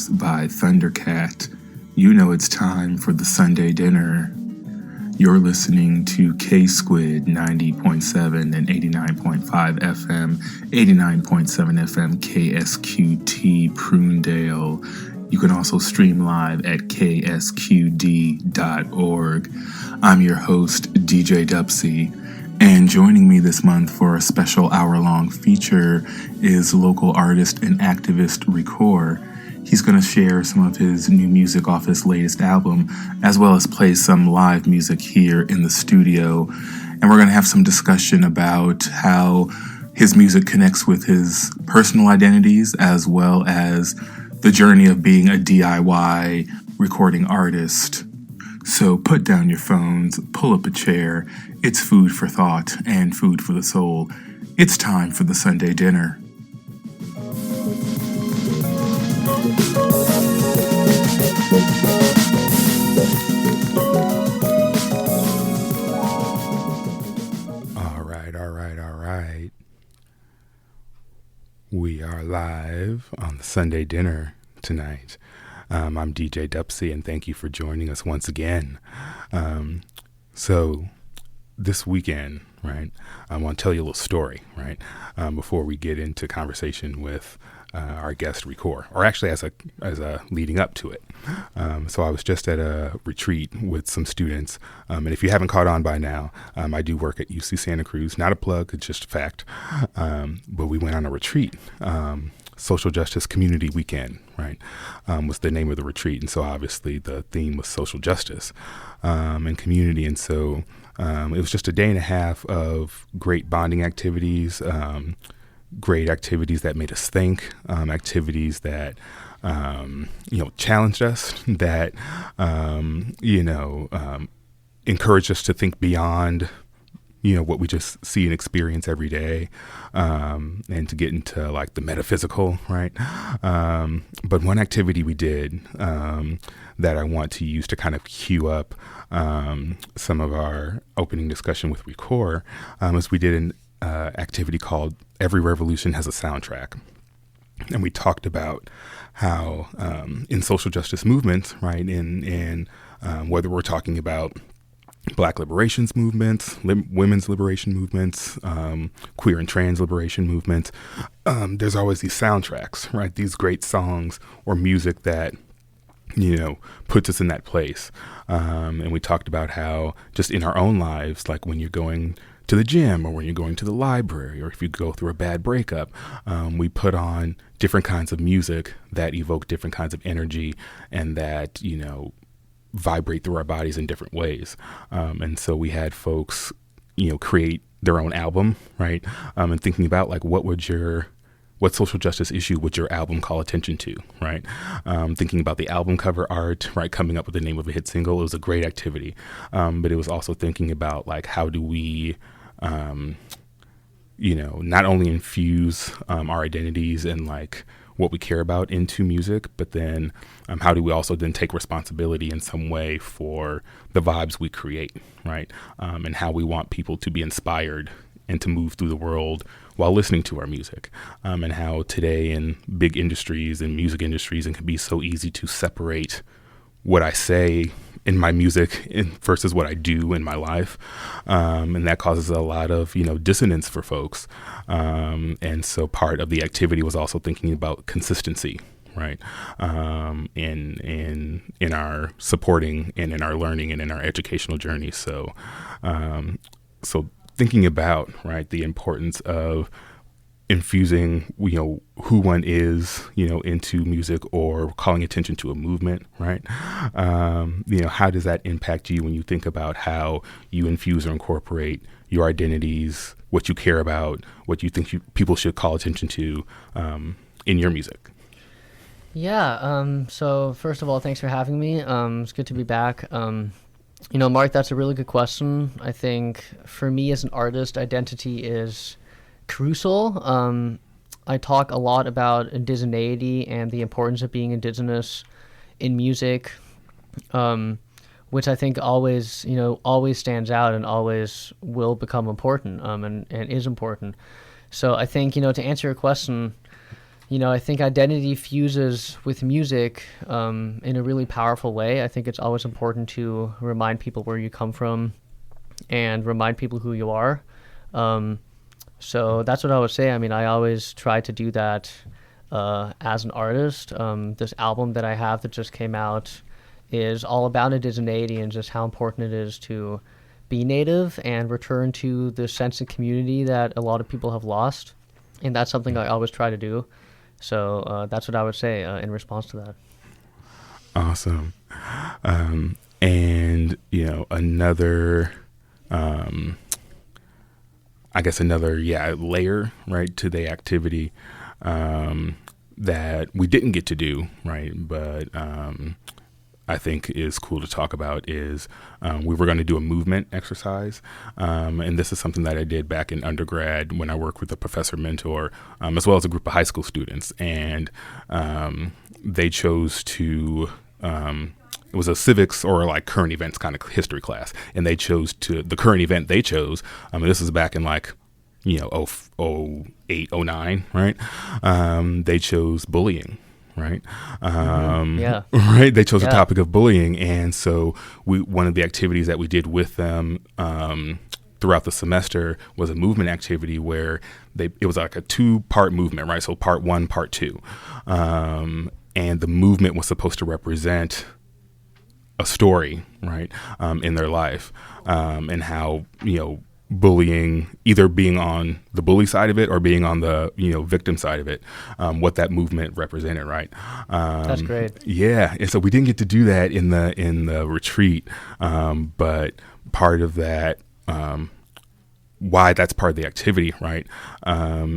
Waves by Thundercat. You know it's time for the Sunday dinner. You're listening to K-Squid 90.7 and 89.5 FM, 89.7 FM KSQT Prunedale. You can also stream live at ksqd.org. I'm your host, DJ Duspie, and joining me this month for a special hour-long feature is local artist and activist RicoR. He's going to share some of his new music off his latest album, as well as play some live music here in the studio. And we're going to have some discussion about how his music connects with his personal identities, as well as the journey of being a DIY recording artist. So put down your phones, pull up a chair. It's food for thought and food for the soul. It's time for the Sunday dinner. All right. We are live on the Sunday dinner tonight. I'm DJ Duspie, and thank you for joining us once again. So this weekend, right, I want to tell you a little story, right, before we get into conversation with our guest RicoR, or actually as a leading up to it. So I was just at a retreat with some students, and if you haven't caught on by now, I do work at UC Santa Cruz. Not a plug, it's just a fact. But we went on a retreat. Social Justice Community Weekend, right, was the name of the retreat. And so obviously the theme was social justice and community. And so it was just a day and a half of great bonding activities, great activities that made us think, activities that, challenged us, that, encouraged us to think beyond what we just see and experience every day, and to get into like the metaphysical, right? But one activity we did that I want to use to kind of cue up some of our opening discussion with RicoR is we did an activity called Every Revolution Has a Soundtrack. And we talked about how in social justice movements, right, in whether we're talking about Black liberations movements, women's liberation movements, queer and trans liberation movements, there's always these soundtracks, right? These great songs or music that, puts us in that place. And we talked about how just in our own lives, like when you're going to the gym or when you're going to the library, or if you go through a bad breakup, we put on different kinds of music that evoke different kinds of energy and that, vibrate through our bodies in different ways. And so we had folks, create their own album, right? And thinking about like, what social justice issue would your album call attention to, right? Thinking about the album cover art, right? Coming up with the name of a hit single. It was a great activity. But it was also thinking about like, how do we, not only infuse our identities and like what we care about into music, but then how do we also then take responsibility in some way for the vibes we create, right? And how we want people to be inspired and to move through the world while listening to our music, and how today in big industries and music industries, it can be so easy to separate what I say in my music versus what I do in my life. And that causes a lot of, dissonance for folks. And so part of the activity was also thinking about consistency, right? In our supporting and in our learning and in our educational journey. So thinking about, right, the importance of infusing, who one is, into music or calling attention to a movement, right? How does that impact you when you think about how you infuse or incorporate your identities, what you care about, what you think people should call attention to in your music? Yeah. So first of all, thanks for having me. It's good to be back. Mark, that's a really good question. I think for me as an artist, identity is crucial. I talk a lot about indigeneity and the importance of being indigenous in music, which I think always stands out and always will become important, and is important. So I think, to answer your question, I think identity fuses with music in a really powerful way. I think it's always important to remind people where you come from and remind people who you are. So that's what I would say. I mean, I always try to do that as an artist. This album that I have that just came out is all about indigeneity and just how important it is to be native and return to the sense of community that a lot of people have lost. And that's something I always try to do. So that's what I would say in response to that. Awesome. And, another, layer, right, to the activity that we didn't get to do, right, but I think is cool to talk about is we were going to do a movement exercise. And this is something that I did back in undergrad when I worked with a professor mentor, as well as a group of high school students. And they chose to, it was a civics or like current events kind of history class. And they chose the current event they chose. This is back in 08, 09, right? They chose bullying. Right. Right. They chose the topic of bullying. And so one of the activities that we did with them throughout the semester was a movement activity where it was like a 2-part movement. Right. So part 1, part 2. And the movement was supposed to represent a story. Right. In their life and how, bullying, either being on the bully side of it or being on the victim side of it, what that movement represented, right? That's great. Yeah, and so we didn't get to do that in the retreat, but part of that, why that's part of the activity, right,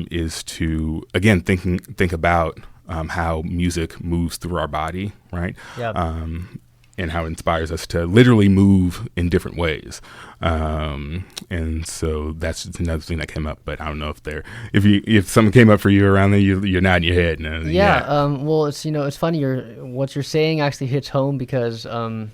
is to again think about how music moves through our body, right? Yeah. And how it inspires us to literally move in different ways. And so that's just another thing that came up, but I don't know if something came up for you around there, you're nodding your head. Well, it's funny. What you're saying actually hits home because, I'm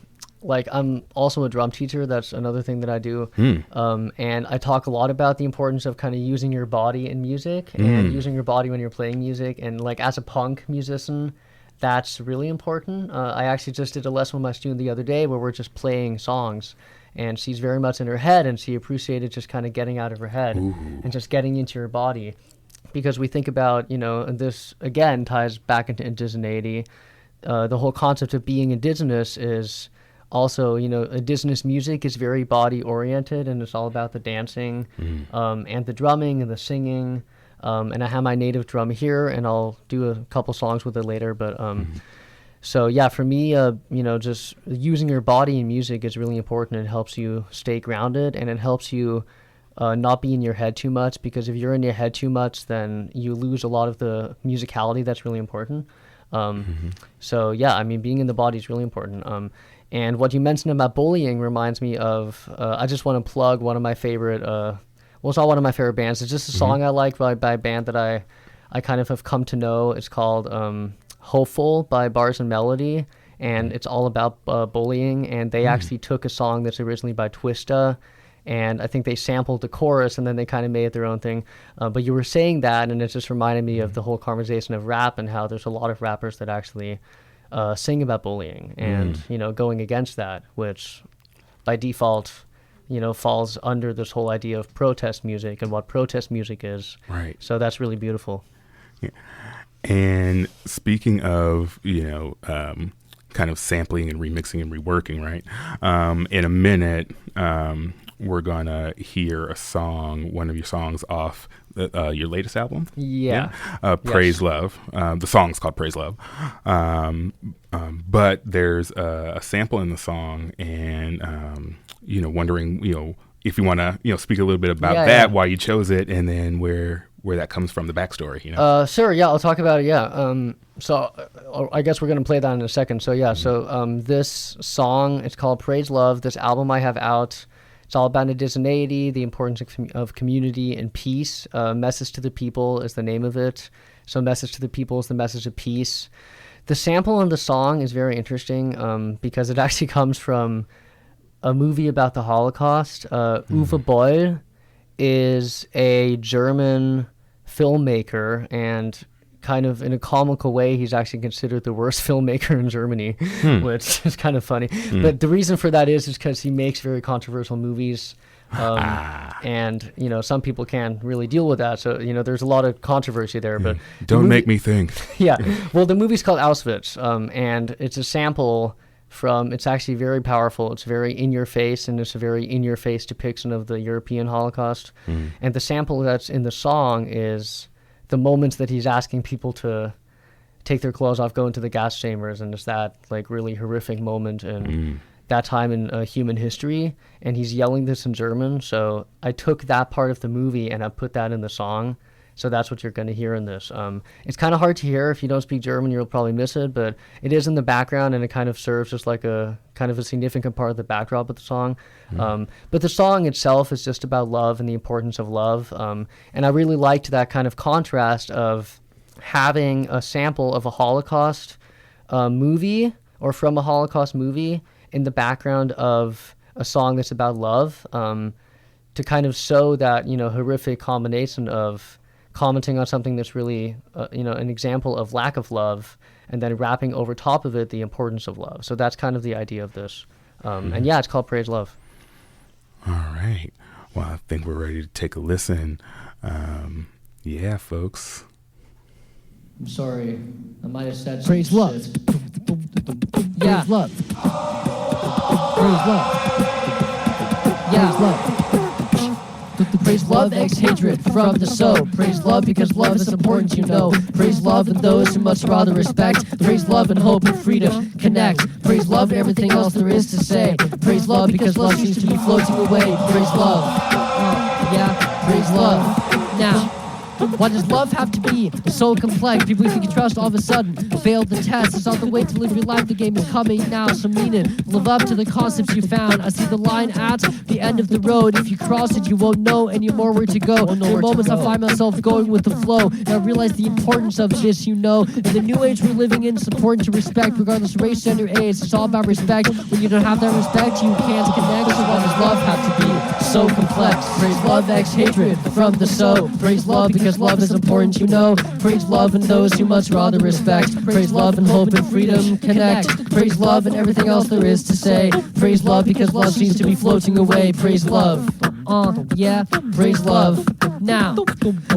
also a drum teacher. That's another thing that I do. And I talk a lot about the importance of kind of using your body in music and using your body when you're playing music. And as a punk musician, that's really important. I actually just did a lesson with my student the other day where we're just playing songs, and she's very much in her head, and she appreciated just kind of getting out of her head and just getting into her body. Because we think about, and this again ties back into indigeneity. The whole concept of being indigenous is also, indigenous music is very body oriented, and it's all about the dancing and the drumming and the singing. And I have my native drum here, and I'll do a couple songs with it later. But so yeah, for me, just using your body in music is really important. It helps you stay grounded, and it helps you not be in your head too much. Because if you're in your head too much, then you lose a lot of the musicality that's really important. So yeah, I mean, being in the body is really important. And what you mentioned about bullying reminds me of. I just want to plug one of my favorite. Well, it's not one of my favorite bands. It's just a song I like by a band that I kind of have come to know. It's called Hopeful by Bars and Melody, and it's all about bullying. And they actually took a song that's originally by Twista, and I think they sampled the chorus, and then they kind of made it their own thing. But you were saying that, and it just reminded me of the whole conversation of rap and how there's a lot of rappers that actually sing about bullying and, going against that, which by default falls under this whole idea of protest music and what protest music is. Right. So that's really beautiful. Yeah. And speaking of, kind of sampling and remixing and reworking, right? In a minute, we're going to hear a song, one of your songs off your latest album. Yeah. Praise Love. The song's called Praise Love. But there's a sample in the song, and wondering, if you want to, speak a little bit about that, why you chose it, and then where that comes from, the backstory, Sure, yeah, I'll talk about it, yeah. So I guess we're going to play that in a second. So, yeah, this song, it's called Praise Love. This album I have out, it's all about indigeneity, the importance of community and peace. Message to the People is the name of it. So Message to the People is the message of peace. The sample in the song is very interesting because it actually comes from a movie about the Holocaust. Uwe Boll is a German filmmaker, and kind of in a comical way, he's actually considered the worst filmmaker in Germany, which is kind of funny. But the reason for that is because he makes very controversial movies. And, you know, some people can't really deal with that. So, you know, there's a lot of controversy there. But don't make me think. Yeah. Well, the movie's called Auschwitz, and it's a sample from, it's actually very powerful. It's very in your face, and it's a very in your face depiction of the European Holocaust. And the sample that's in the song is the moments that he's asking people to take their clothes off, go into the gas chambers, and it's that like really horrific moment and that time in human history, and he's yelling this in German. So I took that part of the movie and I put that in the song. So that's what you're going to hear in this. It's kind of hard to hear. If you don't speak German, you'll probably miss it, but it is in the background, and it kind of serves as like a kind of a significant part of the backdrop of the song. But the song itself is just about love and the importance of love. And I really liked that kind of contrast of having a sample of a Holocaust movie, or from a Holocaust movie, in the background of a song that's about love, to kind of show that, you know, horrific combination of commenting on something that's really, you know, an example of lack of love, and then rapping over top of it the importance of love. So that's kind of the idea of this. And yeah, it's called Praise Love. All right. Well, I think we're ready to take a listen. Yeah, folks. I'm sorry. I might have said Praise love. Yeah. Praise love. Praise love. Yeah. Praise love. Praise love, ex-hatred from the soul. Praise love because love is important, you know. Praise love and those who much rather respect. Praise love and hope and freedom connect. Praise love and everything else there is to say. Praise love because love seems to be floating away. Praise love. Yeah, praise love. Now, why does love have to be so complex? People you can trust all of a sudden failed the test. It's not the way to live your life. The game is coming now, so mean it. Live up to the concepts you found. I see the line at the end of the road. If you cross it, you won't know anymore where to go. There are moments I find myself going with the flow, and I realize the importance of this, you know. In the new age we're living in, it's important to respect, regardless of race, gender, age. It's all about respect. When you don't have that respect, you can't connect. So why does love have to be so complex? Praise love, ex-hatred from the soul. Praise love because love is important, you know. Praise love and those who much rather respect. Praise love and hope and freedom connect. Praise love and everything else there is to say. Praise love because love seems to be floating away. Praise love. Yeah, praise love. Now,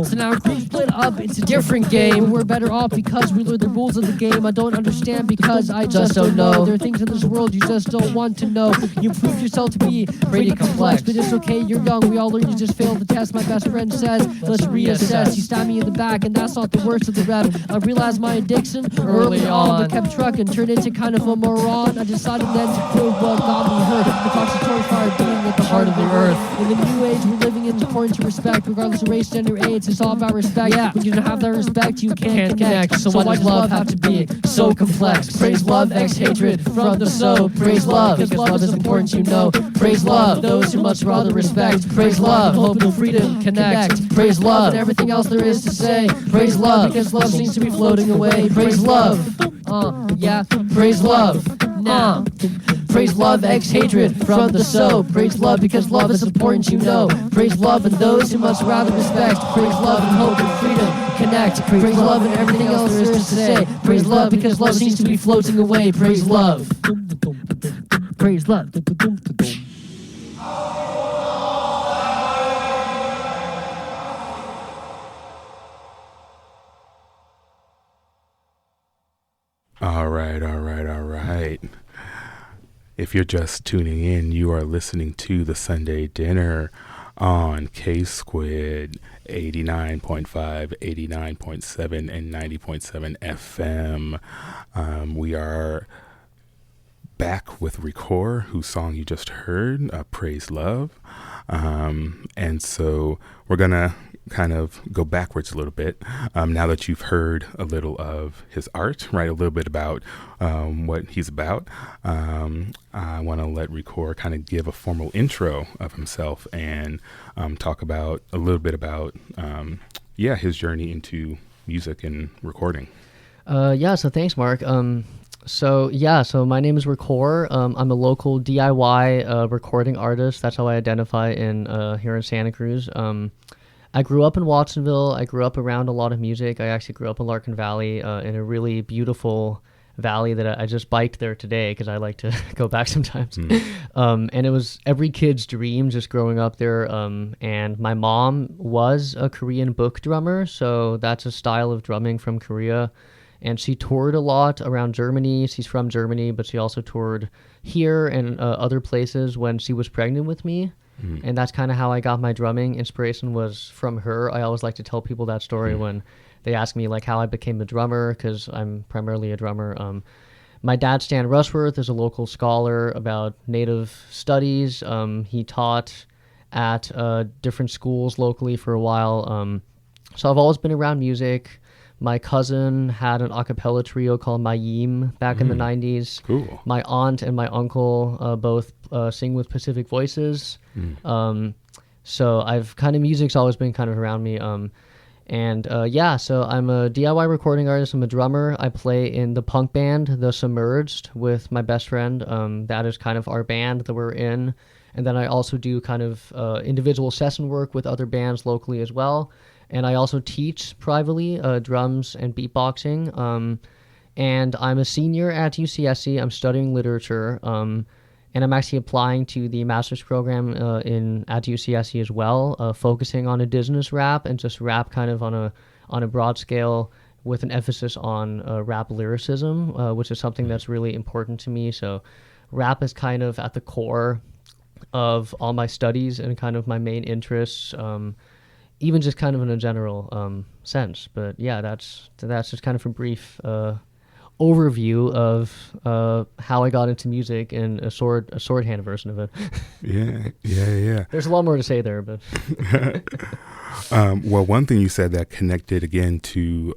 so now our group split up. It's a different game. We're better off because we learned the rules of the game. I don't understand because I just don't know. There are things in this world you just don't want to know. You prove yourself to be pretty complex, but it's okay, you're young. We all learn, you just failed the test. My best friend says, let's reassess. You stabbed me in the back, and that's not the worst of the rep. I realized my addiction early on, but kept trucking, turned into kind of a moron. I decided then to prove what got me hurt. The toxic fire being at the heart of the earth. In the new age we're living in, it's important to respect, regardless of race, gender, age. It's all about respect. Yeah. When you don't have that respect, you can't connect. So why does love have to be so complex? Praise love, ex-hatred from the soul. Praise love because love is important, you know. Praise love those who much rather respect. Praise love, hope and freedom connect. Praise love and everything else there is to say. Praise love because love seems to be floating away. Praise love. Yeah, praise love. Now, praise love, ex-hatred from the soul. Praise love because love is important, you know. Praise love and those who much rather respect. Praise love and hope and freedom connect. Praise love and everything else there is to say. Praise love because love seems to be floating away. Praise love. Praise love. All right. If you're just tuning in, you are listening to the Sunday Dinner on K-Squid 89.5, 89.7, and 90.7 FM. We are back with RicoR, whose song you just heard, Praise Love. And so we're going to kind of go backwards a little bit now that you've heard a little of his art, right? A little bit about what he's about. I want to let RicoR kind of give a formal intro of himself and talk about a little bit about his journey into music and recording. So thanks, Mark. So my name is RicoR. I'm a local DIY recording artist. That's how I identify in here in Santa Cruz. I grew up in Watsonville. I grew up around a lot of music. I actually grew up in Larkin Valley, in a really beautiful valley that I just biked there today because I like to go back sometimes. And it was every kid's dream just growing up there. And my mom was a Korean book drummer, so that's a style of drumming from Korea. And she toured a lot around Germany. She's from Germany, but she also toured here and other places when she was pregnant with me. And that's kind of how I got my drumming inspiration, was from her. I always like to tell people that story when they ask me like how I became a drummer, because I'm primarily a drummer. My dad, Stan Rushworth, is a local scholar about Native studies. He taught at different schools locally for a while. So I've always been around music. My cousin had an a cappella trio called Mayim back in the 90s. Cool. My aunt and my uncle both sing with Pacific Voices. So I've music's always been kind of around me. So I'm a DIY recording artist. I'm a drummer. I play in the punk band, the Submerged, with my best friend. That is kind of our band that we're in. And then I also do kind of individual session work with other bands locally as well. And I also teach privately drums and beatboxing. And I'm a senior at UCSC. I'm studying literature. And I'm actually applying to the master's program at UCSC as well, focusing on indigenous rap and just rap kind of on a broad scale with an emphasis on rap lyricism, which is something that's really important to me. So rap is kind of at the core of all my studies and kind of my main interests. Even just kind of in a general sense. But yeah, that's just kind of a brief overview of how I got into music and a shorthand version of it. Yeah. There's a lot more to say there, but well, one thing you said that connected again to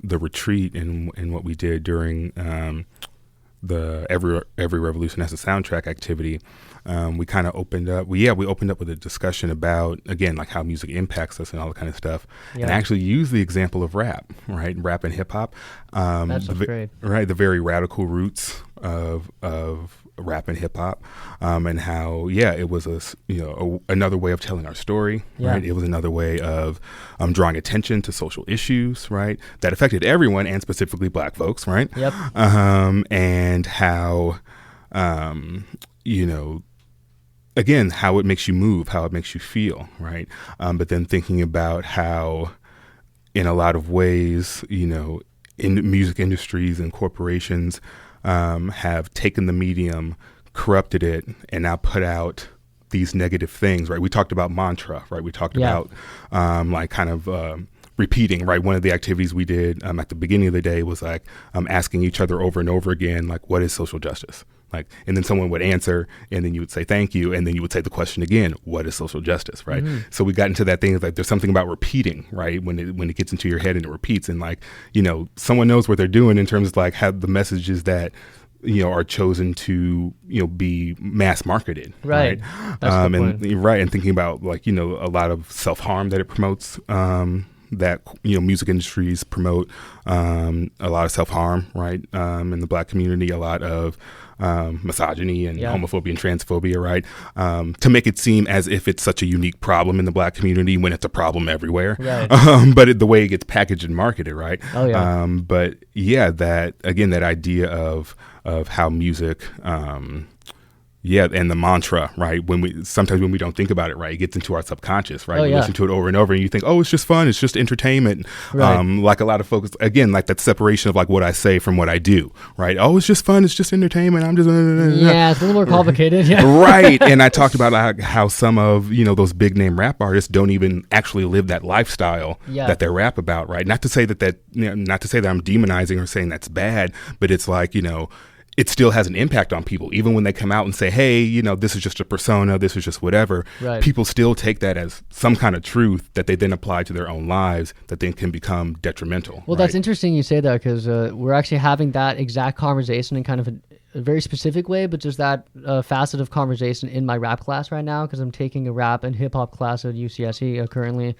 the retreat and what we did during the Every Revolution as a Soundtrack activity. We kind of opened up. We opened up with a discussion about, again, like how music impacts us and all that kind of stuff, and actually used the example of rap, right? Rap and hip hop. That's great, right? The very radical roots of rap and hip hop, and how it was another way of telling our story, right? It was another way of drawing attention to social issues, right? That affected everyone, and specifically Black folks, right? Yep. And how again, how it makes you move, how it makes you feel, right? But then thinking about how, in a lot of ways, in music industries and corporations have taken the medium, corrupted it, and now put out these negative things, right? We talked about mantra, right? We talked about repeating, right? One of the activities we did at the beginning of the day was like asking each other over and over again, like, what is social justice? And then someone would answer, and then you would say thank you, and then you would say the question again, what is social justice, right? So we got into that thing of like there's something about repeating, right? When it gets into your head and it repeats, and someone knows what they're doing in terms of like how the messages that are chosen to be mass marketed, right? That's a good point. Right, and thinking about a lot of self-harm that it promotes. That music industries promote a lot of self-harm, right? In the Black community, a lot of misogyny and homophobia and transphobia, right? To make it seem as if it's such a unique problem in the Black community when it's a problem everywhere. Right. But the way it gets packaged and marketed, right? Oh yeah. But yeah, that idea of how music. And the mantra, right? Sometimes when we don't think about it, right, it gets into our subconscious, right? We listen to it over and over, and you think, oh, it's just fun, it's just entertainment. Right. Like a lot of folks, again, like that separation of like what I say from what I do, right? Oh, it's just fun, it's just entertainment. I'm just yeah, it's a little more complicated. Yeah, right. And I talked about how some of those big name rap artists don't even actually live that lifestyle that they rap about, right? Not to say that not to say that I'm demonizing or saying that's bad, but it's like it still has an impact on people. Even when they come out and say, hey, this is just a persona, this is just whatever, right. People still take that as some kind of truth that they then apply to their own lives that then can become detrimental. Well, That's interesting you say that, because we're actually having that exact conversation in kind of a very specific way, but just that facet of conversation in my rap class right now, because I'm taking a rap and hip hop class at UCSC currently,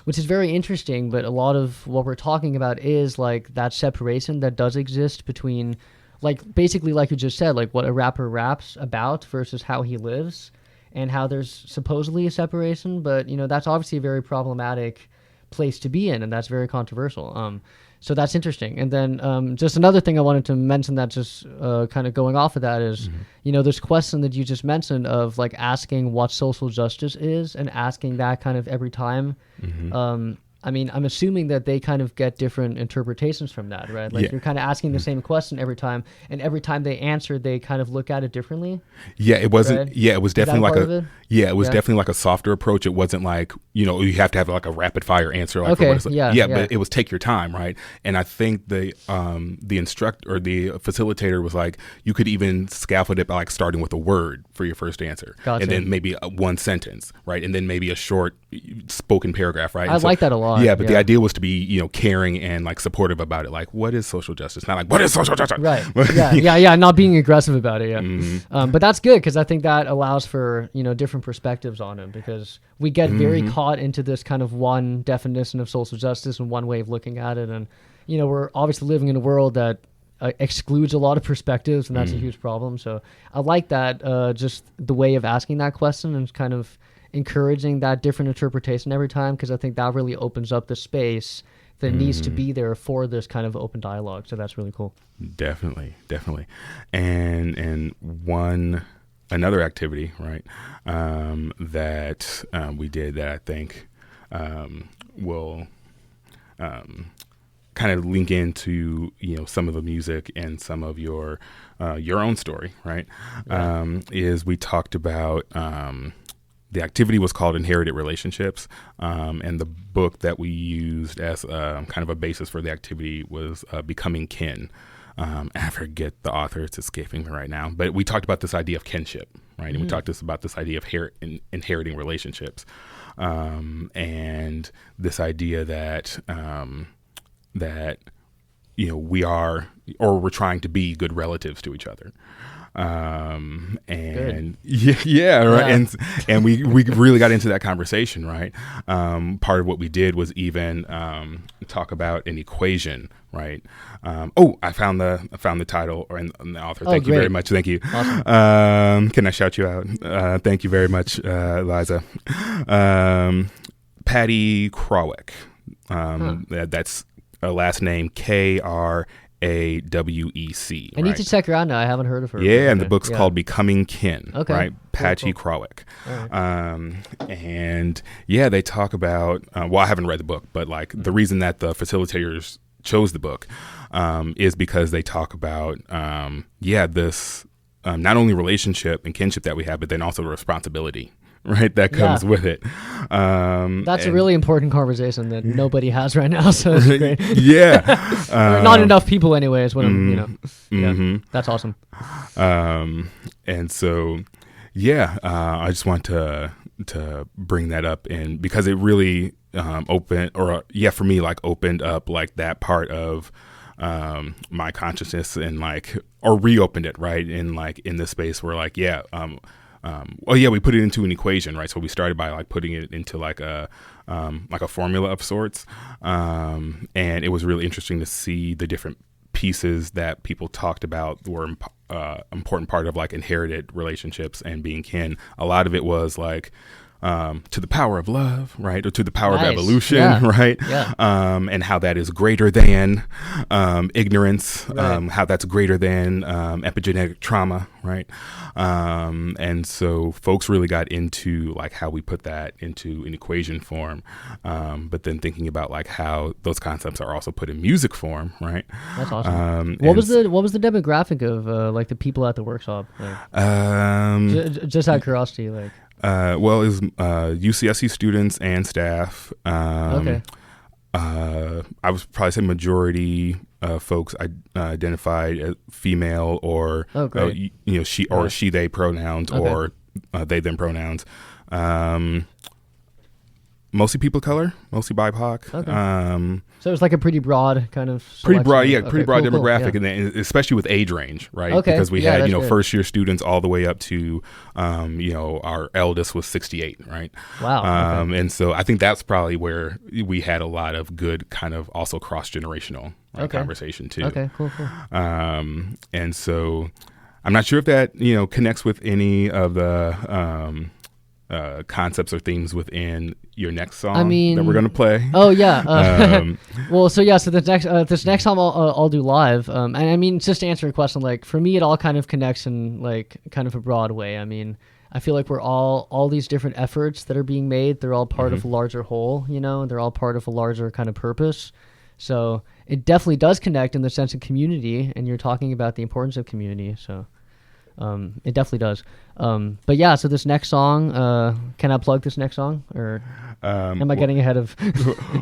which is very interesting. But a lot of what we're talking about is like that separation that does exist between, like, basically, like you just said, like what a rapper raps about versus how he lives. and how there's supposedly a separation, but that's obviously a very problematic place to be in, and that's very controversial. So that's interesting. And then just another thing I wanted to mention that just kind of going off of that is, this question that you just mentioned of like asking what social justice is and asking that kind of every time. I mean, I'm assuming that they kind of get different interpretations from that, right? Like you're kind of asking the same question every time, and every time they answer, they kind of look at it differently. Yeah, it wasn't. Right? Yeah, it was definitely like a. Yeah, it was definitely like a softer approach. It wasn't like you have to have like a rapid fire answer. Like okay. But it was take your time, right? And I think the instructor or the facilitator was like, you could even scaffold it by like starting with a word for your first answer, and then maybe one sentence, right, and then maybe a short spoken paragraph, right? I like that a lot. Yeah, but the idea was to be caring and like supportive about it. Like, what is social justice? Not like, what is social justice? Right. Yeah. Not being aggressive about it. Yeah. But that's good because I think that allows for different perspectives on it, because we get very caught into this kind of one definition of social justice and one way of looking at it, and we're obviously living in a world that excludes a lot of perspectives, and that's a huge problem. So I like that just the way of asking that question and kind of encouraging that different interpretation every time, because I think that really opens up the space that needs to be there for this kind of open dialogue. So that's really cool. Definitely. And another activity, right, that we did that I think will kind of link into some of the music and some of your own story, right? Is we talked about the activity was called Inherited Relationships, and the book that we used as kind of a basis for the activity was Becoming Kin. I forget the author; it's escaping me right now. But we talked about this idea of kinship, right? And we talked about this idea of inheriting relationships, and this idea that we are, or we're trying to be, good relatives to each other. And right. Yeah. And we really got into that conversation, right? Part of what we did was even talk about an equation, right? I found the title and the author. Thank you very much. Thank you. Awesome. Can I shout you out? Thank you very much, Liza. Patty Krawick. That's a last name, KRAWEC. I need to check her out now. I haven't heard of her. Yeah, and the book's called Becoming Kin, right? Patty cool. Krawick. And yeah, they talk about, I haven't read the book, but like the reason that the facilitators chose the book is because they talk about, this not only relationship and kinship that we have, but then also responsibility, right, that comes with it. That's a really important conversation that nobody has right now, so it's great. Not enough people anyway is what that's awesome. And so I just want to bring that up, and because it really opened up like that part of my consciousness, and like, or reopened it, right, in like in this space where like we put it into an equation, right? So we started by like putting it into like a formula of sorts, and it was really interesting to see the different pieces that people talked about were important part of like inherited relationships and being kin. A lot of it was like to the power of love, right? Or to the power of evolution, right? Yeah. And how that is greater than ignorance, how that's greater than epigenetic trauma, right? And so folks really got into like how we put that into an equation form, but then thinking about like how those concepts are also put in music form, right? That's awesome. What was the demographic of like the people at the workshop? Like, just out of curiosity, like. It was UCSC students and staff. I would probably say majority folks identified as female or she or she they pronouns or they them pronouns. Mostly people of color, mostly BIPOC. Okay. So it's like a pretty broad kind of selection. Pretty broad demographic, and then especially with age range, right? Okay. Because we had first year students all the way up to our eldest was 68, right? Wow. And so I think that's probably where we had a lot of good kind of also cross generational conversation too. Okay, cool. And so I'm not sure if that connects with any of the concepts or themes within your next song I mean, that we're gonna play? Oh yeah. Well, so this next song I'll do live. And I mean, just to answer your question, like for me, it all kind of connects in like kind of a broad way. I mean, I feel like we're all these different efforts that are being made. They're all part of a larger whole. You know, they're all part of a larger kind of purpose. So it definitely does connect in the sense of community, and you're talking about the importance of community. So. It definitely does. But yeah, so this next song, can I plug this next song, or am I getting ahead of?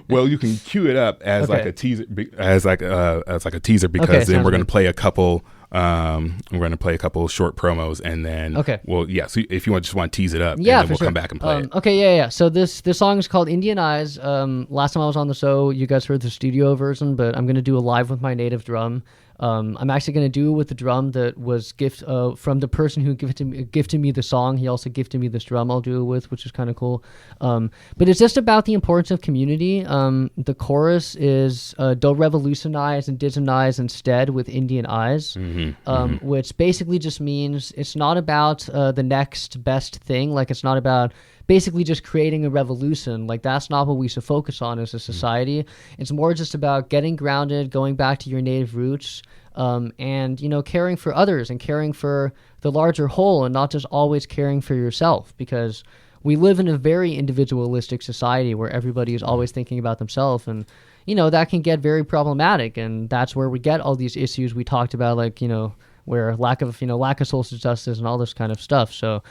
Well, you can cue it up as like a teaser, as like a teaser, because then we're going to play a couple. We're going to play a couple short promos, and then well, yeah. So if you just want to tease it up, yeah, and then we'll come back and play it. Okay, yeah. So this song is called Indian Eyes. Last time I was on the show, you guys heard the studio version, but I'm going to do a live with my native drum. I'm actually going to do it with the drum that was from the person who gifted me the song. He also gifted me this drum I'll do it with, which is kind of cool. But it's just about the importance of community. The chorus is don't revolutionize, indigenize instead with Indian eyes, which basically just means it's not about the next best thing. Like it's not about basically just creating a revolution. Like that's not what we should focus on as a society. It's more just about getting grounded, going back to your native roots, and caring for others and caring for the larger whole, and not just always caring for yourself, because we live in a very individualistic society where everybody is always thinking about themselves, and that can get very problematic. And that's where we get all these issues we talked about, like where lack of social justice and all this kind of stuff. So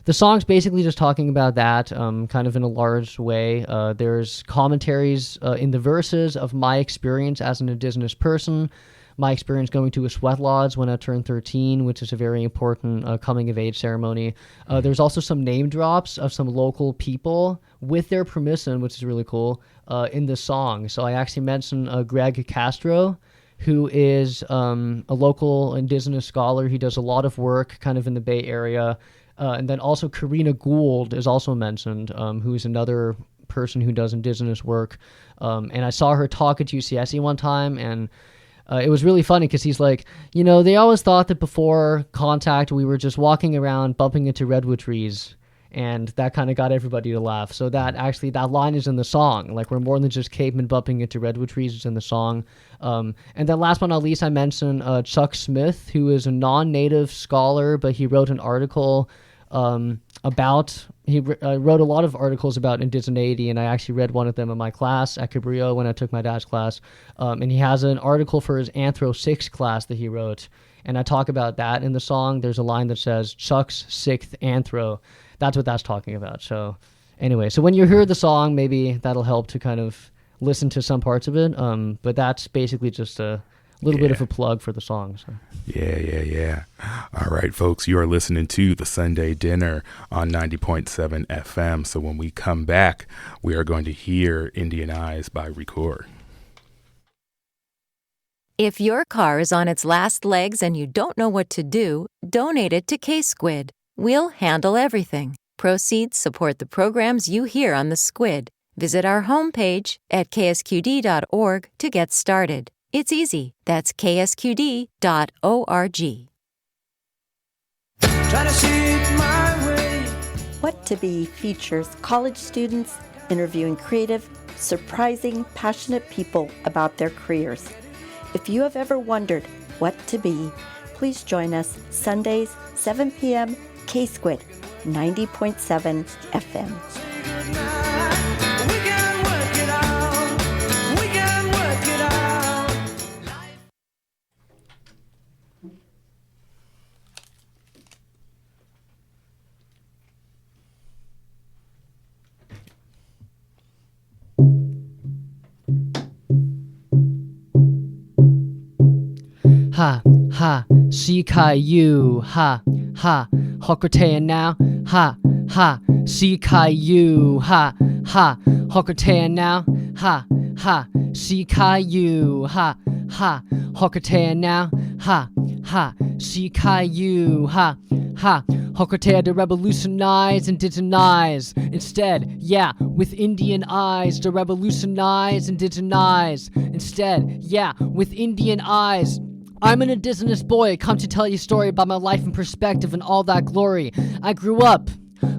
the song's basically just talking about that, kind of in a large way. There's commentaries in the verses of my experience as an indigenous person, my experience going to a sweat lodge when I turned 13, which is a very important coming-of-age ceremony. There's also some name drops of some local people with their permission, which is really cool, in the song. So I actually mentioned Greg Castro, who is a local indigenous scholar. He does a lot of work kind of in the Bay Area. And then also Karina Gould is also mentioned, who's another person who does indigenous work. And I saw her talk at UCSC one time, and it was really funny because he's like, they always thought that before contact we were just walking around bumping into redwood trees, and that kind of got everybody to laugh. So that line is in the song. Like, we're more than just cavemen bumping into redwood trees. It's in the song. And then last but not least, I mentioned Chuck Smith, who is a non-native scholar, but he wrote an article he wrote a lot of articles about indigeneity, and I actually read one of them in my class at Cabrillo when I took my dad's class. And he has an article for his Anthro 6 class that he wrote, and I talk about that in the song. There's a line that says Chuck's 6th Anthro. That's what that's talking about. So anyway, so when you hear the song, maybe that'll help to kind of listen to some parts of it. But that's basically just a little bit of a plug for the song. So. Yeah. All right, folks, you are listening to The Sunday Dinner on 90.7 FM. So when we come back, we are going to hear Indian Eyes by RicoR. If your car is on its last legs and you don't know what to do, donate it to K-Squid. We'll handle everything. Proceeds support the programs you hear on the Squid. Visit our homepage at ksqd.org to get started. It's easy. That's ksqd.org. Try to see it my way. What to Be features college students interviewing creative, surprising, passionate people about their careers. If you have ever wondered what to be, please join us Sundays, 7 p.m., K-Squid, 90.7 FM. Ha, ha, Shikayu, ha, ha, Hokotea now, ha, ha, Shikayu, ha, ha, Hokotea now, ha, ha, Shikayu, ha, ha, Hokotea now, ha, ha, Shikayu, ha, ha, Hokotea to revolutionize and indigenize. Instead, yeah, with Indian eyes to revolutionize and indigenize. Instead, yeah, with Indian eyes. I'm an indigenous boy, come to tell you a story about my life and perspective and all that glory. I grew up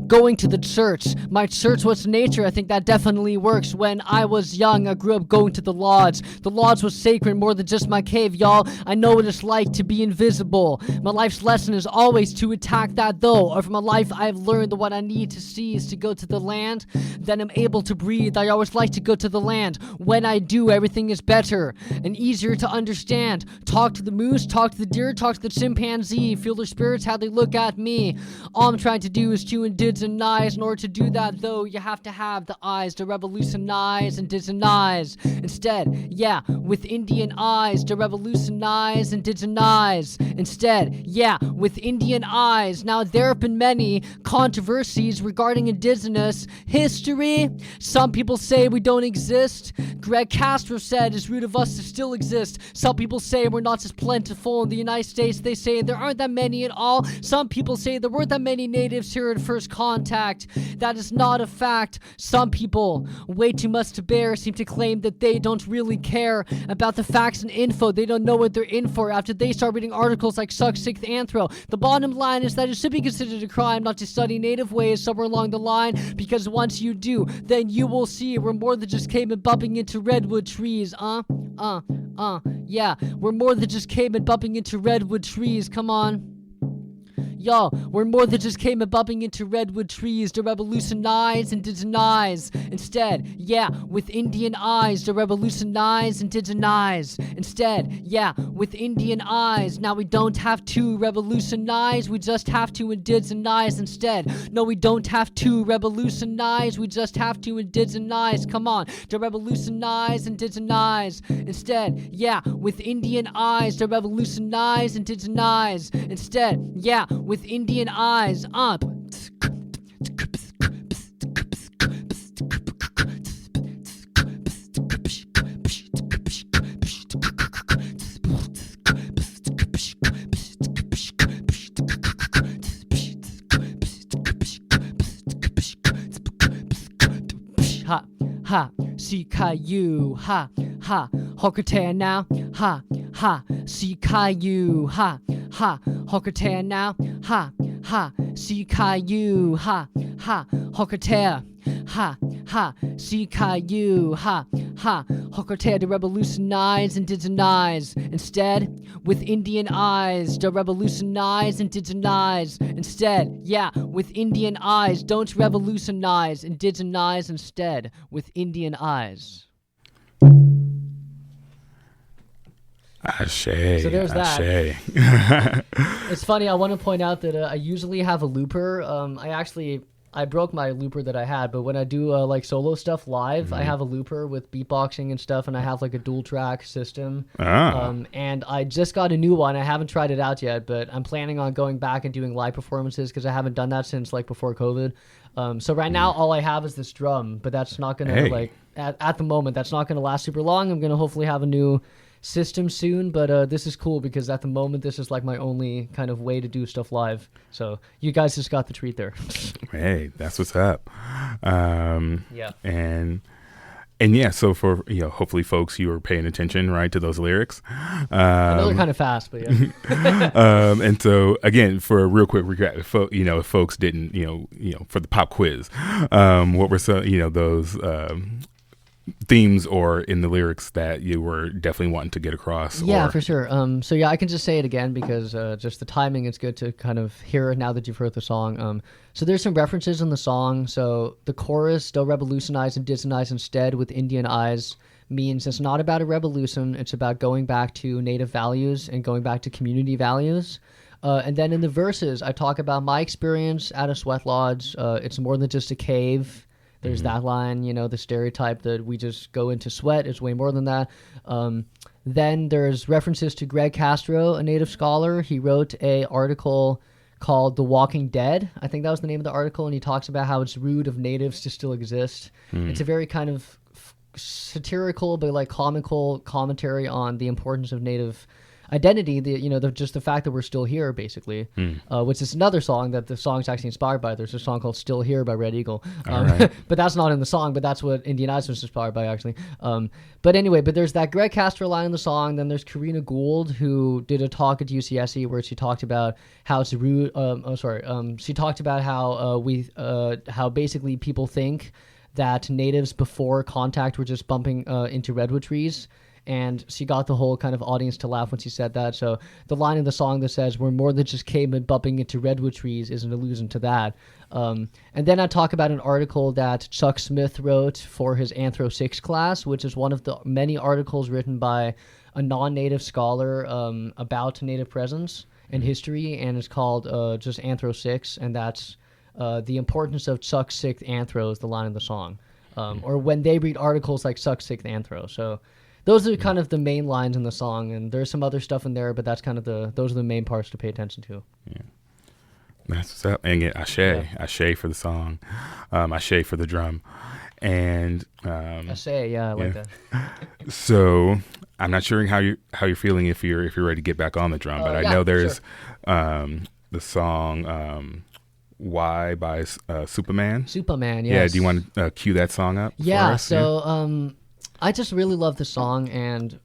going to the church. My church was nature, I think that definitely works. When I was young, I grew up going to the lodge. The lodge was sacred, more than just my cave, y'all. I know what it's like to be invisible. My life's lesson is always to attack that, though. Over my life, I've learned that what I need to see is to go to the land. Then I'm able to breathe. I always like to go to the land. When I do, everything is better and easier to understand. Talk to the moose, talk to the deer, talk to the chimpanzee. Feel their spirits, how they look at me. All I'm trying to do is to indigenize. In order to do that, though, you have to have the eyes to revolutionize and indigenize. Instead, yeah, with Indian eyes to revolutionize and indigenize. Instead, yeah, with Indian eyes. Now, there have been many controversies regarding indigenous history. Some people say we don't exist. Greg Castro said it's rude of us to still exist. Some people say we're not as plentiful in the United States. They say there aren't that many at all. Some people say there weren't that many natives here at first contact. That is not a fact. Some people, way too much to bear, seem to claim that they don't really care about the facts and info. They don't know what they're in for after they start reading articles like Suck Sixth Anthro. The bottom line is that it should be considered a crime not to study native ways somewhere along the line, because once you do, then you will see we're more than just came and bumping into redwood trees. Yeah, we're more than just came and bumping into redwood trees. Come on. Yo, we're more than just came and bumping into redwood trees to revolutionize and indigenize. Instead, yeah, with Indian eyes to revolutionize and indigenize. Instead, yeah, with Indian eyes. Now we don't have to revolutionize, we just have to indigenize instead. No, we don't have to revolutionize, we just have to indigenize. Come on, to revolutionize and indigenize. Instead, yeah, with Indian eyes to revolutionize and indigenize. Instead, yeah, with Indian eyes up. Ha, ha, see Caillou, ha, ha, Hockatan now, ha, ha, see Caillou, ha, ha, Hockatan now, ha, ha, see Caillou, ha, ha, Hockatan, ha, ha, see Caillou, ha, ha, Hockatan to revolutionize and indigenize. Instead, with Indian eyes, to revolutionize and indigenize. Instead, yeah, with Indian eyes, don't revolutionize, indigenize instead, with Indian eyes. Ashe. So there's ashe. that. It's funny, I want to point out that I usually have a looper. I broke my looper that I had, but when I do like solo stuff live, I have a looper with beatboxing and stuff, and I have like a dual track system. And I just got a new one. I haven't tried it out yet, but I'm planning on going back and doing live performances because I haven't done that since like before COVID. So right now all I have is this drum, but that's not gonna like at the moment that's not gonna last super long. I'm gonna hopefully have a new system soon, but this is cool because at the moment this is like my only kind of way to do stuff live. So you guys just got the treat there. Hey, that's what's up. Yeah. And yeah, so for hopefully folks, you were paying attention right to those lyrics. I know they're kind of fast, but yeah. And so again, for a real quick recap, if folks didn't for the pop quiz, what were some those themes or in the lyrics that you were definitely wanting to get across? Yeah, for sure. So yeah, I can just say it again because just the timing is good to kind of hear it now that you've heard the song. So there's some references in the song. So the chorus, "Don't revolutionize and indigenize instead with Indian eyes," means it's not about a revolution. It's about going back to native values and going back to community values. And then in the verses, I talk about my experience at a sweat lodge. It's more than just a cave. There's that line, the stereotype that we just go into sweat. It's way more than that. Then there's references to Greg Castro, a native scholar. He wrote an article called The Walking Dead. I think that was the name of the article. And he talks about how it's rude of natives to still exist. It's a very kind of satirical but like comical commentary on the importance of native identity, just the fact that we're still here, basically, which is another song that the song's actually inspired by. There's a song called "Still Here" by Red Eagle, right. but that's not in the song. But that's what Indianize was inspired by, actually. But anyway, there's that Greg Castro line in the song. Then there's Karina Gould, who did a talk at UCSC where she talked about how it's rude. She talked about how basically people think that natives before contact were just bumping into redwood trees. And she got the whole kind of audience to laugh when she said that. So the line in the song that says, "We're more than just cavemen bumping into redwood trees," is an allusion to that. And then I talk about an article that Chuck Smith wrote for his Anthro 6 class, which is one of the many articles written by a non-native scholar about native presence and history, and it's called just Anthro 6, and that's the importance of Chuck's sixth anthro is the line in the song. Or when they read articles like Chuck's sixth anthro. So those are kind of the main lines in the song, and there's some other stuff in there, but that's kind of those are the main parts to pay attention to. Yeah. That's what's up. And Ashe for the song, Ashe for the drum. And Ashe, I like that. So I'm not sure how you're feeling if you're ready to get back on the drum, but I know there's the song Why by Superman. Superman, yes. Yeah, do you want to cue that song up? Yeah, for us? so I just really love the song, and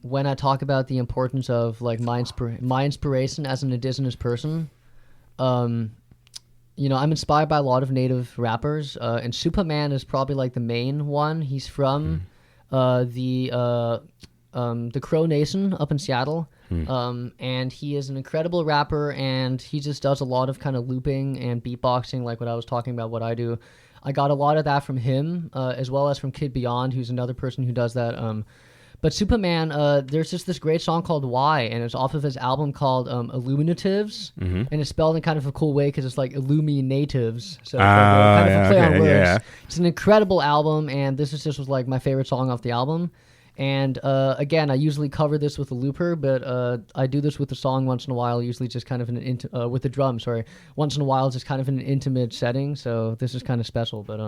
when I talk about the importance of like my inspiration as an indigenous person, I'm inspired by a lot of native rappers, and Superman is probably like the main one. He's from the Crow Nation up in Seattle, and he is an incredible rapper, and he just does a lot of kind of looping and beatboxing, like what I was talking about, what I do. I got a lot of that from him, as well as from Kid Beyond, who's another person who does that. But Superman, there's just this great song called Why, and it's off of his album called Illuminatives, and it's spelled in kind of a cool way because it's like Illuminatives, so it's like kind of a play on words. Yeah. It's an incredible album, and this was like my favorite song off the album. And again, I usually cover this with a looper, but I do this with the song once in a while, usually just kind of with the drum, once in a while, just kind of in an intimate setting. So this is kind of special. But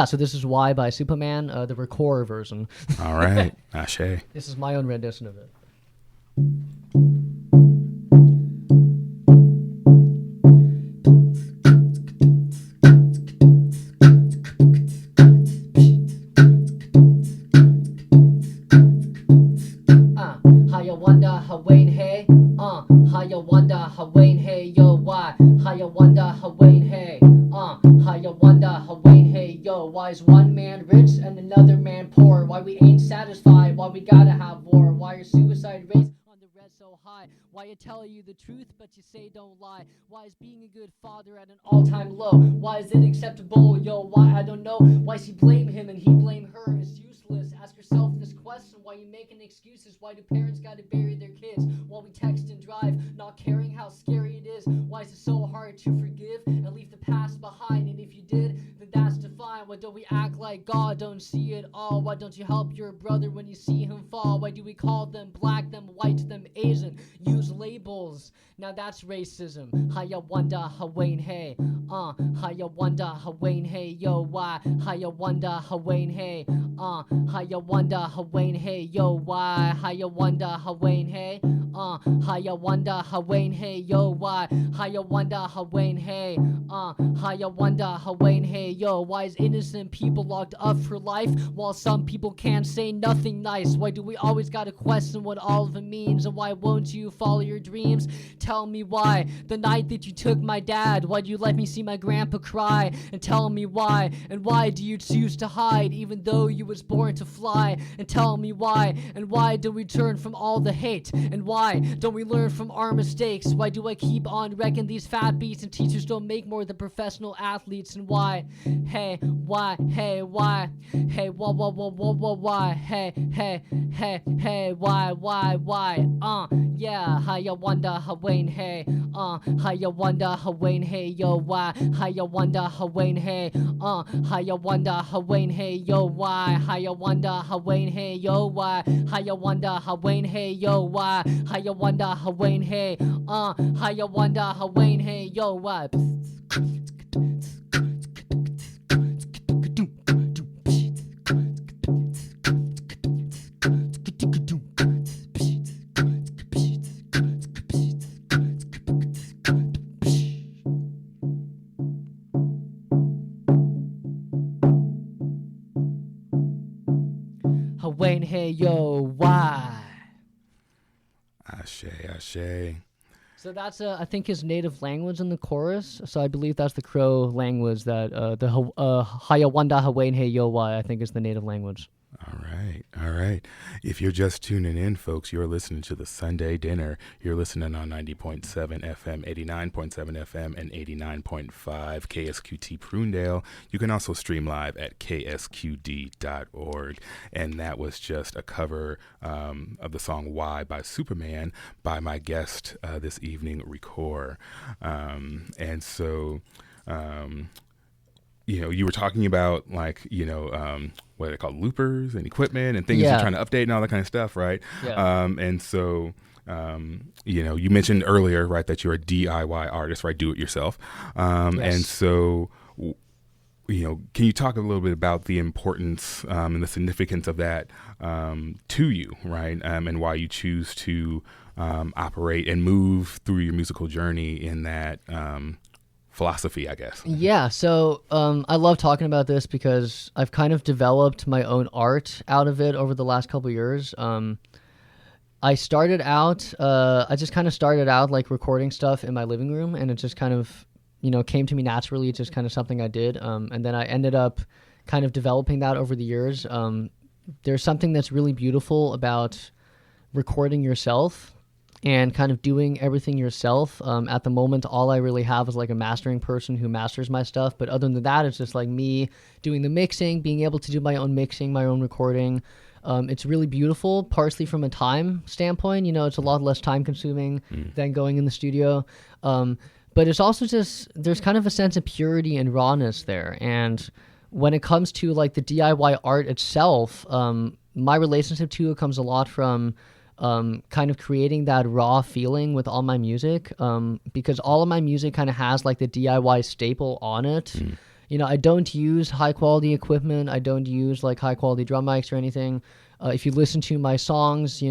so this is Why by Superman, the RicoR version. All right, Ashe. This is my own rendition of it. Why is one man rich and another man poor? Why we ain't satisfied? Why we gotta have war? Why are suicide rates on the red so high? Why I tell you the truth but you say don't lie? Why is being a good father at an all-time low? Why is it acceptable? Yo, why? I don't know. Why she blame him and he blame her? It's useless. Ask yourself this question. Why you making excuses? Why do parents gotta bury their kids while we text and drive, not caring how scary it is? Why is it so hard to forgive and leave the past behind? And if you did, then that's fine. Why don't we act like God don't see it all? Why don't you help your brother when you see him fall? Why do we call them black, them white, them Asian? Use labels. Now that's racism. Hiya wanda hawain hey. Hiya wanda hawain hey. Yo, why? Hiya wanda hawain hey. Hiya wanda hawain hey. Yo, why? Hiya wanda hawain hey. Hiya wanda hawain hey. Yo, why? Hiya wanda hawain hey. Hiya wanda hawain hey. Yo, why is innocent people locked up for life while some people can't say nothing nice? Why do we always gotta question what all of it means? And why won't you follow your dreams? Tell me why. The night that you took my dad, why'd you let me see my grandpa cry? And tell me why. And why do you choose to hide even though you was born to fly? And tell me why. And why do we turn from all the hate? And why don't we learn from our mistakes? Why do I keep on wrecking these fat beats and teachers don't make more than professional athletes? And why? Hey, why? Hey, why? Hey, why? Hey, why? Yeah, hiya wanda hawain hey. Hiya wanda hawain hey. Yo, why? Hiya wanda hawain hey. Hiya wanda hawain hey. Yo, why? Hiya wanda hawain hey. Yo, why? Hiya wanda hawain hey. Yo, why? Hiya wanda hawain hey. Hiya wanda hawain hey. Yo, why? Wayne, hey, yo, why? Ashe, ashe. So that's, I think, his native language in the chorus. So I believe that's the Crow language that the Haya Wanda Hawain Hey Yo Why, I think, is the native language. All right, all right. If you're just tuning in, folks, you're listening to the Sunday Dinner. You're listening on 90.7 FM, 89.7 FM, and 89.5 KSQT Prunedale. You can also stream live at ksqd.org. And that was just a cover of the song Why by Superman by my guest this evening, RicoR. And so... you were talking about like, what they call loopers and equipment and things you're trying to update and all that kind of stuff, right? Yeah. And so, you mentioned earlier, right, that you're a DIY artist, right? Do it yourself. Yes. And so, can you talk a little bit about the importance and the significance of that to you, right? And why you choose to operate and move through your musical journey in that philosophy, I guess. Yeah, so I love talking about this because I've kind of developed my own art out of it over the last couple of years. I just kind of started out like recording stuff in my living room, and it just kind of, came to me naturally. It's just kind of something I did. And then I ended up kind of developing that over the years. There's something that's really beautiful about recording yourself and kind of doing everything yourself. At the moment, all I really have is like a mastering person who masters my stuff. But other than that, it's just like me doing the mixing, being able to do my own mixing, my own recording. It's really beautiful, partially from a time standpoint. It's a lot less time consuming than going in the studio. But it's also just, there's kind of a sense of purity and rawness there. And when it comes to like the DIY art itself, my relationship to it comes a lot from kind of creating that raw feeling with all my music, because all of my music kind of has like the DIY staple on it. I don't use high quality equipment. I don't use like high quality drum mics or anything. If you listen to my songs,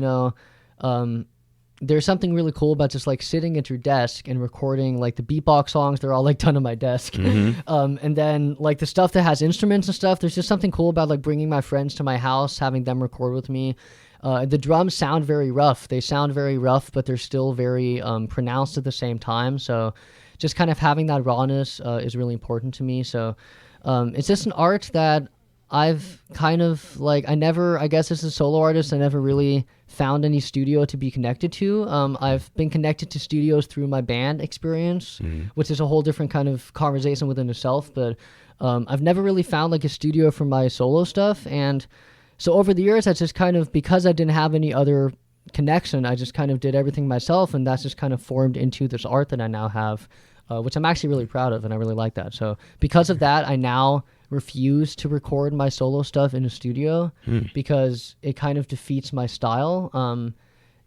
there's something really cool about just like sitting at your desk and recording like the beatbox songs. They're all like done on my desk. And then like the stuff that has instruments and stuff, there's just something cool about like bringing my friends to my house, having them record with me. The drums sound very rough. They sound very rough, but they're still very pronounced at the same time. So just kind of having that rawness is really important to me. So it's just an art that I've kind of like, I guess as a solo artist, I never really found any studio to be connected to. I've been connected to studios through my band experience, which is a whole different kind of conversation within itself. But I've never really found like a studio for my solo stuff. And so over the years, I just kind of, because I didn't have any other connection, I just kind of did everything myself, and that's just kind of formed into this art that I now have, which I'm actually really proud of, and I really like that. So because of that, I now refuse to record my solo stuff in a studio because it kind of defeats my style.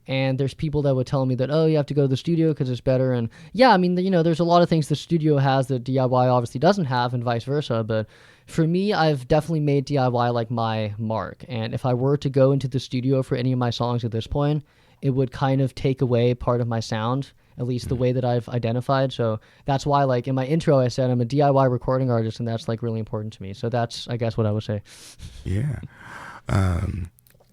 And there's people that would tell me that, oh, you have to go to the studio because it's better. And yeah, I mean, there's a lot of things the studio has that DIY obviously doesn't have, and vice versa. But for me, I've definitely made DIY like my mark. And if I were to go into the studio for any of my songs at this point, it would kind of take away part of my sound, at least the way that I've identified. So that's why, like, in my intro, I said I'm a DIY recording artist, and that's like really important to me. So that's, I guess, what I would say. Yeah.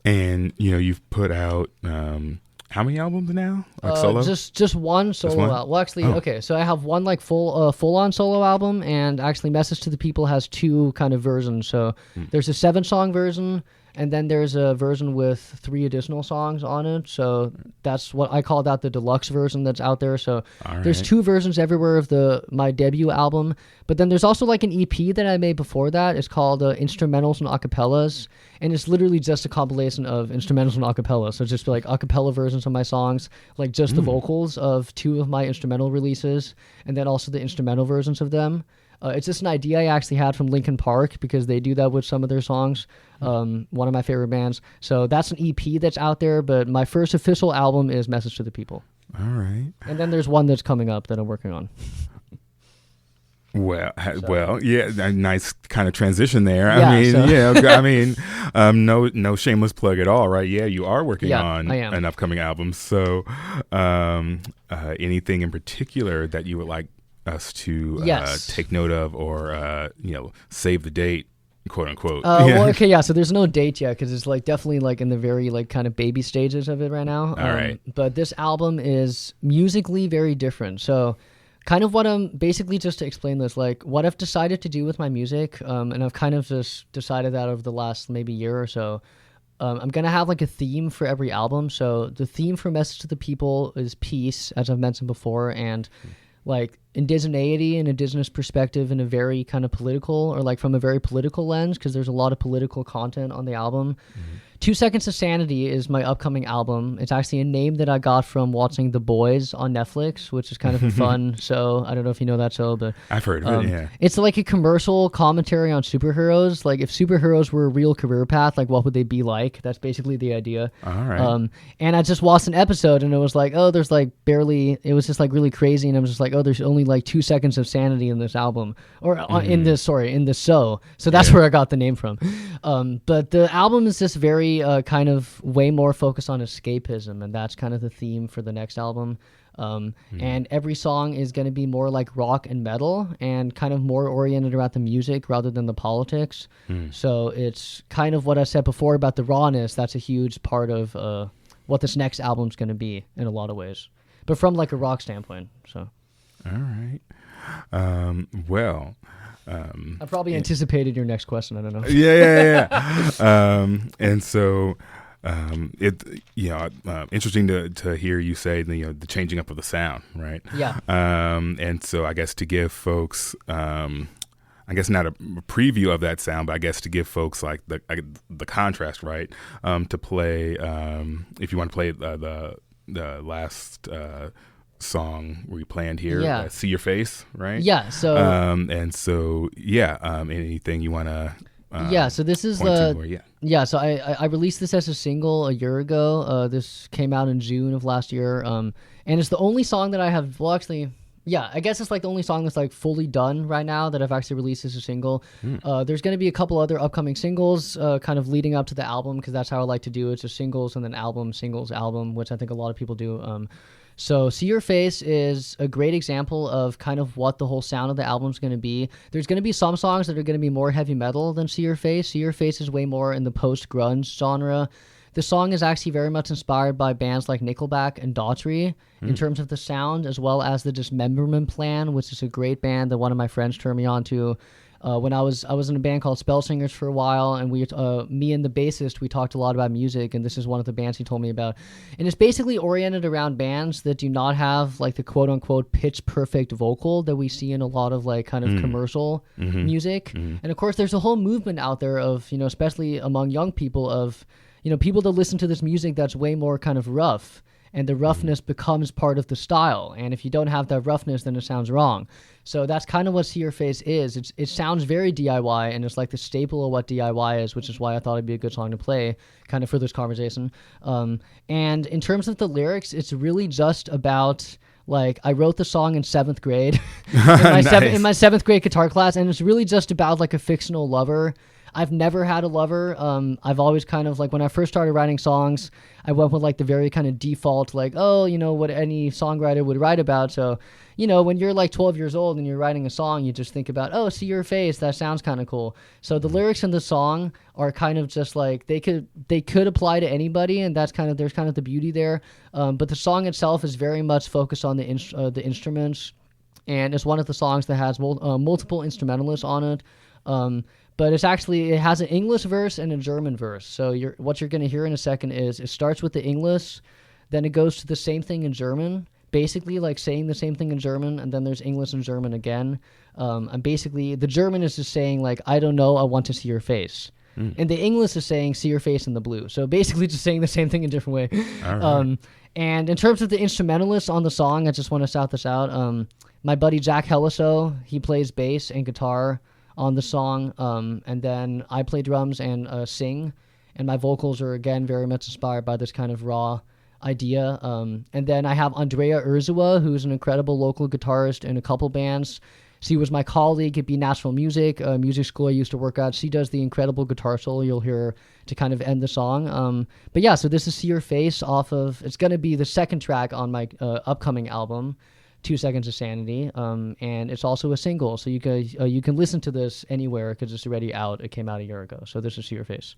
And, you've put out how many albums now? Like solo? Just one solo album. Well, actually, okay. So I have one like full-on solo album, and actually Message to the People has two kind of versions. So there's a 7-song version, and then there's a version with 3 additional songs on it. So that's what I call that the deluxe version that's out there. So there's 2 versions everywhere of my debut album. But then there's also like an EP that I made before that. It's called Instrumentals and Acapellas. And it's literally just a compilation of instrumentals and acapellas. So just like acapella versions of my songs, like just the vocals of 2 of my instrumental releases, and then also the instrumental versions of them. It's just an idea I actually had from Linkin Park, because they do that with some of their songs. One of my favorite bands. So that's an EP that's out there, but my first official album is Message to the People. All right. And then there's one that's coming up that I'm working on. Well, yeah, a nice kind of transition there. Yeah, no shameless plug at all, right? Yeah, you are working on an upcoming album. So, anything in particular that you would like us to take note of, or save the date quote unquote. Well, okay, yeah. So there's no date yet because it's like definitely like in the very like kind of baby stages of it right now. All right. But this album is musically very different. So kind of what I'm basically, just to explain this, like what I've decided to do with my music, and I've kind of just decided that over the last maybe year or so. I'm going to have like a theme for every album. So the theme for Message to the People is peace, as I've mentioned before, and like indigeneity and indigenous perspective in a very kind of political, or like from a very political lens, because there's a lot of political content on the album. 2 Seconds of Sanity is my upcoming album. It's actually a name that I got from watching The Boys on Netflix, which is kind of a fun show. I don't know if you know that show, but I've heard of it, yeah. It's like a commercial commentary on superheroes. Like if superheroes were a real career path, like what would they be like? That's basically the idea. All right. And I just watched an episode and it was like, oh, there's like barely, it was just like really crazy. And I was just like, oh, there's only like 2 seconds of sanity in this album, or in this show. So that's where I got the name from. But the album is just very kind of way more focused on escapism, and that's kind of the theme for the next album. And every song is going to be more like rock and metal and kind of more oriented around the music rather than the politics. So it's kind of what I said before about the rawness. That's a huge part of what this next album's going to be in a lot of ways, but from like a rock standpoint. So all right. Well, I probably anticipated your next question. I don't know. Yeah. And so, interesting to hear you say the changing up of the sound, right? Yeah. And so I guess to give folks, I guess not a preview of that sound, but I guess to give folks like the contrast, right? To play, if you want to play the last song we planned here, See Your Face, right? Yeah. So anything you want to so this is so I released this as a single a year ago. This came out in June of last year, and it's the only song that I have, well actually, I guess it's like the only song that's like fully done right now that I've actually released as a single. There's going to be a couple other upcoming singles kind of leading up to the album, because that's how I like to do it. It's just singles and then singles, album, which I think a lot of people do. So See Your Face is a great example of kind of what the whole sound of the album is going to be. There's going to be some songs that are going to be more heavy metal than See Your Face. See Your Face is way more in the post-grunge genre. The song is actually very much inspired by bands like Nickelback and Daughtry in terms of the sound, as well as the Dismemberment Plan, which is a great band that one of my friends turned me on to. When I was in a band called Spell Singers for a while, and me and the bassist, we talked a lot about music, and this is one of the bands he told me about. And it's basically oriented around bands that do not have like the quote unquote pitch perfect vocal that we see in a lot of like kind of commercial music. And of course, there's a whole movement out there of, especially among young people, of, people that listen to this music that's way more kind of rough. And the roughness becomes part of the style. And if you don't have that roughness, then it sounds wrong. So that's kind of what See Your Face is. It sounds very DIY, and it's like the staple of what DIY is, which is why I thought it'd be a good song to play kind of for this conversation. And in terms of the lyrics, it's really just about, like, I wrote the song in 7th grade in my 7th grade guitar class, and it's really just about like a fictional lover. I've never had a lover. I've always kind of, like, when I first started writing songs, I went with like the very kind of default, like, what any songwriter would write about. So, when you're like 12 years old and you're writing a song, you just think about, See Your Face, that sounds kind of cool. So the lyrics in the song are kind of just like, they could apply to anybody, and there's kind of the beauty there. But the song itself is very much focused on the instruments, and it's one of the songs that has multiple instrumentalists on it. But it has an English verse and a German verse. So what you're going to hear in a second is it starts with the English, then it goes to the same thing in German, basically like saying the same thing in German, and then there's English and German again. And basically the German is just saying like, I don't know, I want to see your face. And the English is saying see your face in the blue. So basically just saying the same thing in a different way. All right. And in terms of the instrumentalists on the song, I just want to shout this out. My buddy Jack Helliso, he plays bass and guitar on the song, and then I play drums and sing, and my vocals are again very much inspired by this kind of raw idea. And then I have Andrea Urzua, who's an incredible local guitarist in a couple bands. She was my colleague at Be Natural Music, a music school I used to work at. She does the incredible guitar solo you'll hear to kind of end the song. But yeah, so this is See Your Face it's going to be the second track on my upcoming album. 2 Seconds of Sanity, and it's also a single, so you can listen to this anywhere because it's already out. It came out a year ago, so this is See Your Face.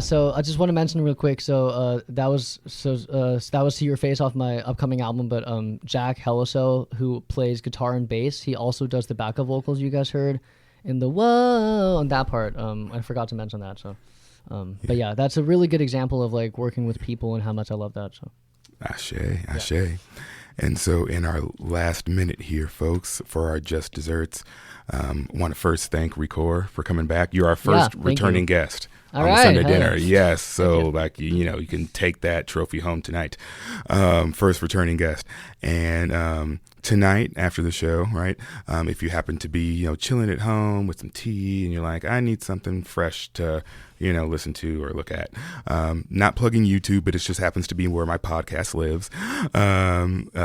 So I just want to mention real quick. That was See Your Face off my upcoming album. But Jack Helliso, who plays guitar and bass, he also does the backup vocals you guys heard in the whoa on that part. I forgot to mention that. But yeah, that's a really good example of like working with people and how much I love that. So, ashe. Yeah. And so in our last minute here, folks, for our Just Desserts, want to first thank RicoR for coming back. You're our first returning guest on the Sunday dinner. Yes. So like, you can take that trophy home tonight. First returning guest. And tonight after the show, right, if you happen to be, chilling at home with some tea and you're like, I need something fresh to, listen to or look at. Not plugging YouTube, but it just happens to be where my podcast lives.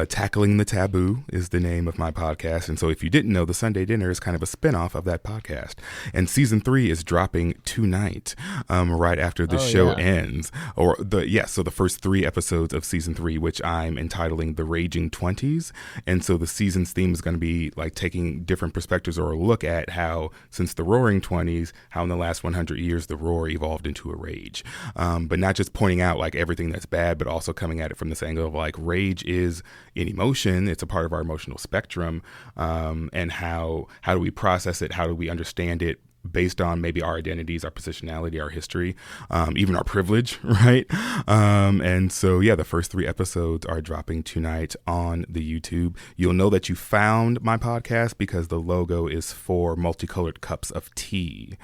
Tackling the Taboo is the name of my podcast. And so if you didn't know, the Sunday Dinner is kind of a spinoff of that podcast. And season 3 is dropping tonight, right after the show ends. So the first 3 episodes of season 3, which I'm entitling The Raging 20s. And so the season's theme is going to be like taking different perspectives or a look at how, since the Roaring 20s, how in the last 100 years the roar evolved into a rage. But not just pointing out like everything that's bad, but also coming at it from this angle of like rage is an emotion. It's a part of our emotional spectrum. And how do we process it? How do we understand it? Based on maybe our identities, our positionality, our history, even our privilege, right? And so, the first 3 episodes are dropping tonight on the YouTube. You'll know that you found my podcast because the logo is 4 multicolored cups of tea.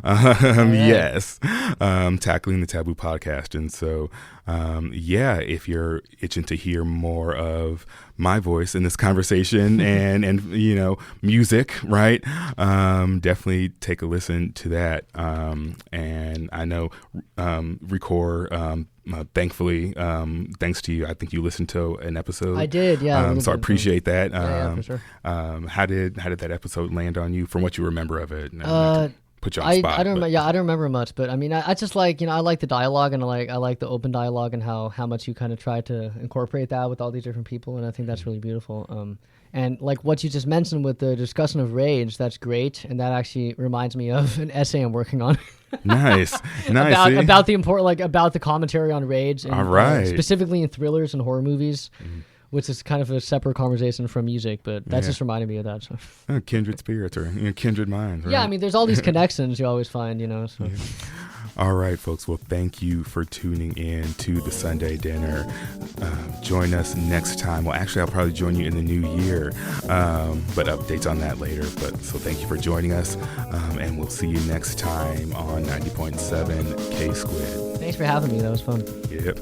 Yes. Tackling the Taboo podcast. And so, if you're itching to hear more of my voice in this conversation and music, right? Definitely take a listen to that. And I know RicoR, thankfully, thanks to you, I think you listened to an episode. I did, yeah. So I appreciate that. For sure. How did that episode land on you from what you remember of it? Put you on the spot. I don't remember much, but I mean, I just like, I like the dialogue, and I like the open dialogue, and how much you kind of try to incorporate that with all these different people, and I think that's really beautiful. And like what you just mentioned with the discussion of rage, that's great, and that actually reminds me of an essay I'm working on. Nice. about the about the commentary on rage, and, all right. Specifically in thrillers and horror movies. Which is kind of a separate conversation from music, but that just reminded me of that. So. Kindred spirits or kindred minds. Right? Yeah, I mean, there's all these connections you always find, So. Yeah. All right, folks. Well, thank you for tuning in to the Sunday Dinner. Join us next time. Well, actually, I'll probably join you in the new year, but updates on that later. So thank you for joining us, and we'll see you next time on 90.7 K-Squid. Thanks for having me. That was fun. Yep.